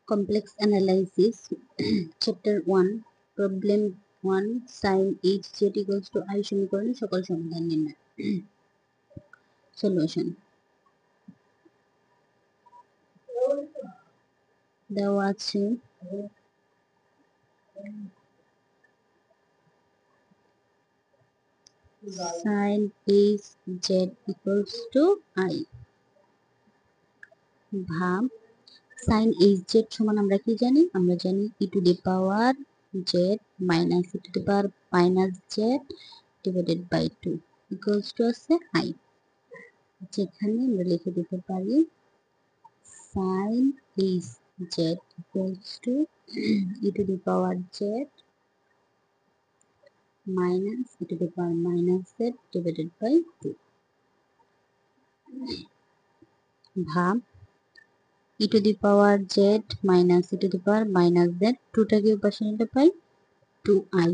Complex analysis chapter 1 problem 1 sin h z equals to I সমীকরণের সকল সমাধান নির্ণয় সলিউশন দেওয়া আছে sin h z equals to I ভাব sin h z সমান আমরা কি জানি আমরা জানি e to the power z minus e to the power minus z divided by 2 equals to আছে I যেখানে আমরা লিখে দিতে পারি sin h z equals to e to the power z minus e to the power minus z divided by 2 ভাব e to the power z minus e to the power minus z 2 টাকে উপাশে নিতে পাই 2i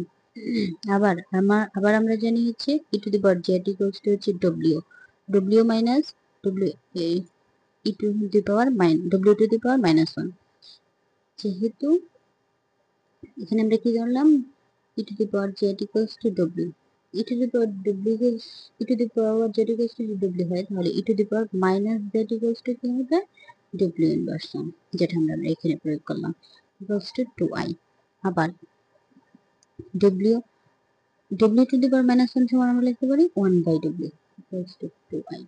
আবার আমরা জানি হচ্ছে e to the power z equals to হচ্ছে w minus w e to the power w to the power minus 1 যেহেতু এখানে আমরা কি জানলাম e to the power z equals to w e to the power w e to the power z equals to w হয় তাহলে e to the power minus z equals to কি হবে w inverse 1 যেটা আমরা এখানে প্রয়োগ করলাম equals to 2i আবার w to the power minus 1 সমান আমরা লিখতে পারি 1 by w equals to 2i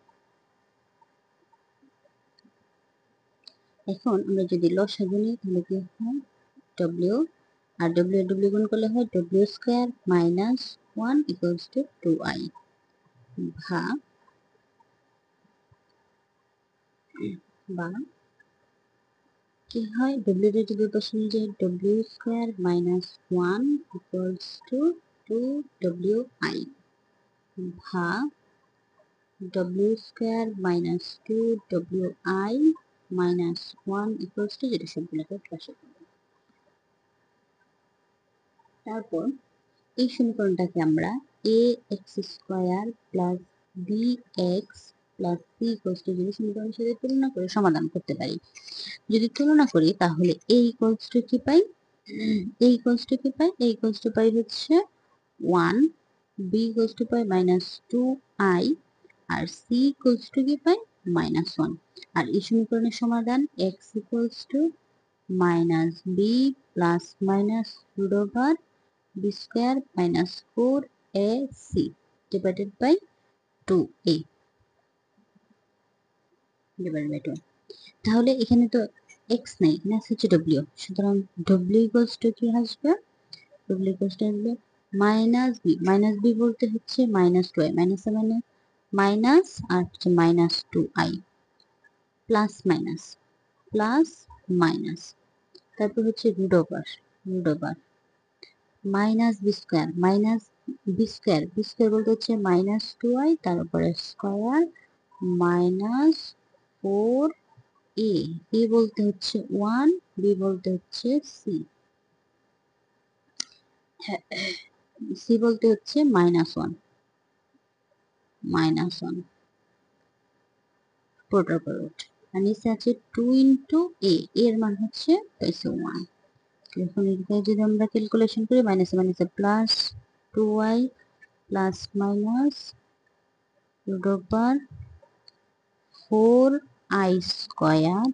এখন আমরা যদি লসাগু নিই তাহলে কি হয় w আর w গুণ করলে হয় w square minus 1 equals to 2i ভাগ বা কি হয় w এর যদি পাশে নিয়ে যাই w square minus 1 equals to 2wi ভাগ w square minus 2wi minus 1 equals to যেটা সবগুলোকে পাশে তারপর এই সমীকরণটাকে আমরা ax square plus bx plus c equals two যদি সমীকরণের সাথে তুলনা করে সমাধান করতে পারি যদি তুলনা করি তাহলে a ইকুয়ালস টু কি পাই a ইকুয়ালস টু কি pi a equals to pi হচ্ছে 1 b equals to pi minus 2i আর c ইকুয়ালস টু কি পাই মাইনাস 1 আর এই সমীকরণের সমাধান x equals to minus b plus minus root over b square minus 4ac divided by 2a divided by 2 তাহলে এখানে তো x নাই এখানে আছে হচ্ছে w সুতরাং w equals to কি আসবে w equals to আসবে মাইনাস b বলতে হচ্ছে মাইনাস 2i মাইনাস মানে মাইনাস আর হচ্ছে মাইনাস 2i প্লাস মাইনাস তারপর হচ্ছে root over minus B square বলতে হচ্ছে মাইনাস 2i তার উপরে স্কয়ার মাইনাস 4a এ বলতে হচ্ছে 1 বি বলতে হচ্ছে সি বলতে হচ্ছে মাইনাস 1 পুরোটার উপর রুট আর নিচে আছে 2 ইন্টু এ এর মান হচ্ছে 1 এখন এটাকে যদি আমরা ক্যালকুলেশন করি মাইনাসে মাইনাসে plus 2i plus minus root over 4i square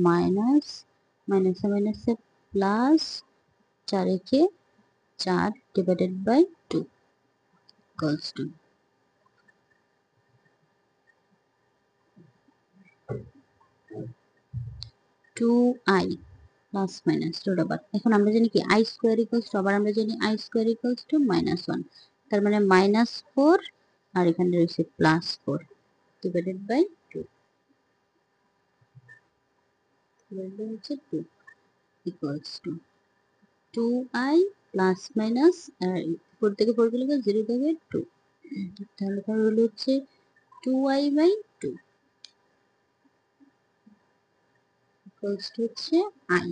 মাইনাসে মাইনাসে প্লাস 4 একে 4 divided by 2 equals to 2i plus minus root over এখন আমরা জানি কি i স্কয়ার ইকুয়ালস টু আবার আমরা জানি i square equals to minus 1 তার মানে মাইনাস 4 আর এখানে রয়েছে প্লাস 4 ডিভাইডেড বাই 2 হচ্ছে 2 equals to 2i plus minus 4 থেকে 4 গেলে 0 থেকে 2 তাহলে তার হলো হচ্ছে 2i by 2 equals to হচ্ছে i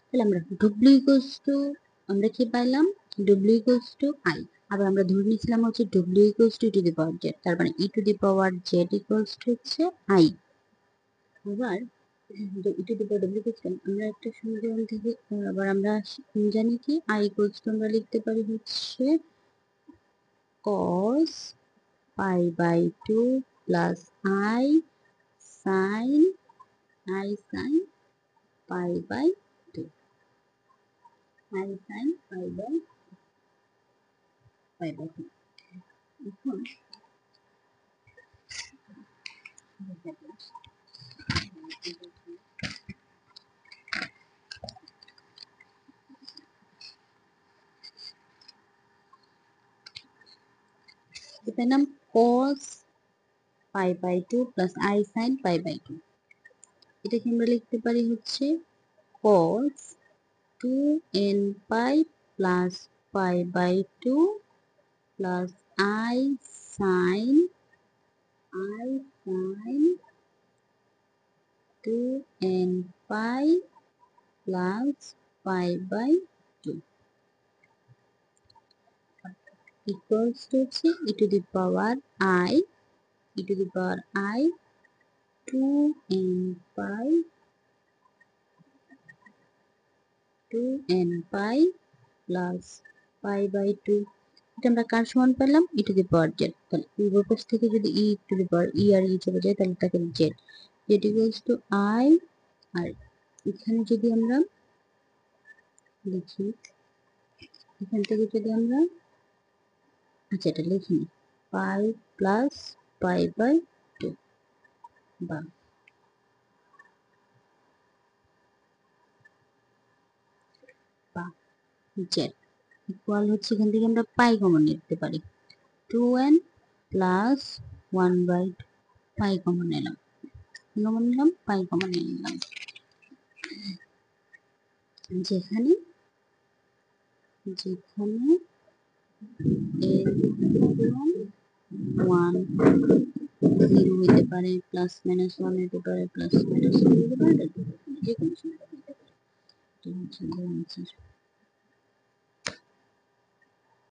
তাহলে আমরা w equals to আমরা কি পাইলাম w equals to i আবার আমরা ধরে নিয়েছিলাম হচ্ছে w equals to e to the power z তার মানে e to the power z equals to হচ্ছে i আবার ই টু দি পাওয়ার ডব্লিউ বুঝছেন? আমরা একটা সমীকরণ থেকে আবার আমরা জানি কি আই ইকুয়ালস টু আমরা লিখতে পারি হচ্ছে cos pi by 2 plus I sine pi by 2 I sine pi by 2 এখন এটার নাম cos pi by 2 plus I sine pi by 2। এটাকে আমরা লিখতে পারি হচ্ছে cos 2n pi plus pi by 2 plus I sine 2n pi plus pi by 2 equals to হচ্ছে e to the power I 2n pi plus pi by 2। এটা আমরা কার সমান পেলাম e to the power z। তাহলে পূর্ব পাশ থেকে যদি e to the power e আর e চলে যায় তাহলে তাকে z ইকুয়ালস টু I। আর এখানে যদি আমরা লিখি এখান থেকে যদি আমরা আচ্ছা এটা লিখি নি পাই প্লাস পাই বাই 2 বা জেড ইকুয়াল হচ্ছে এখান থেকে আমরা পাই কমন নিতে পারি 2n plus 1 by 2 pi common নিলাম পাই কমন নিলাম যেখানে যেখানে ওয়ান 0 হতে পারে প্লাস মাইনাস 1 হতে পারে প্লাস মাইনাস 2 হতে পারে যে কোনো সংখ্যা হতে পারে।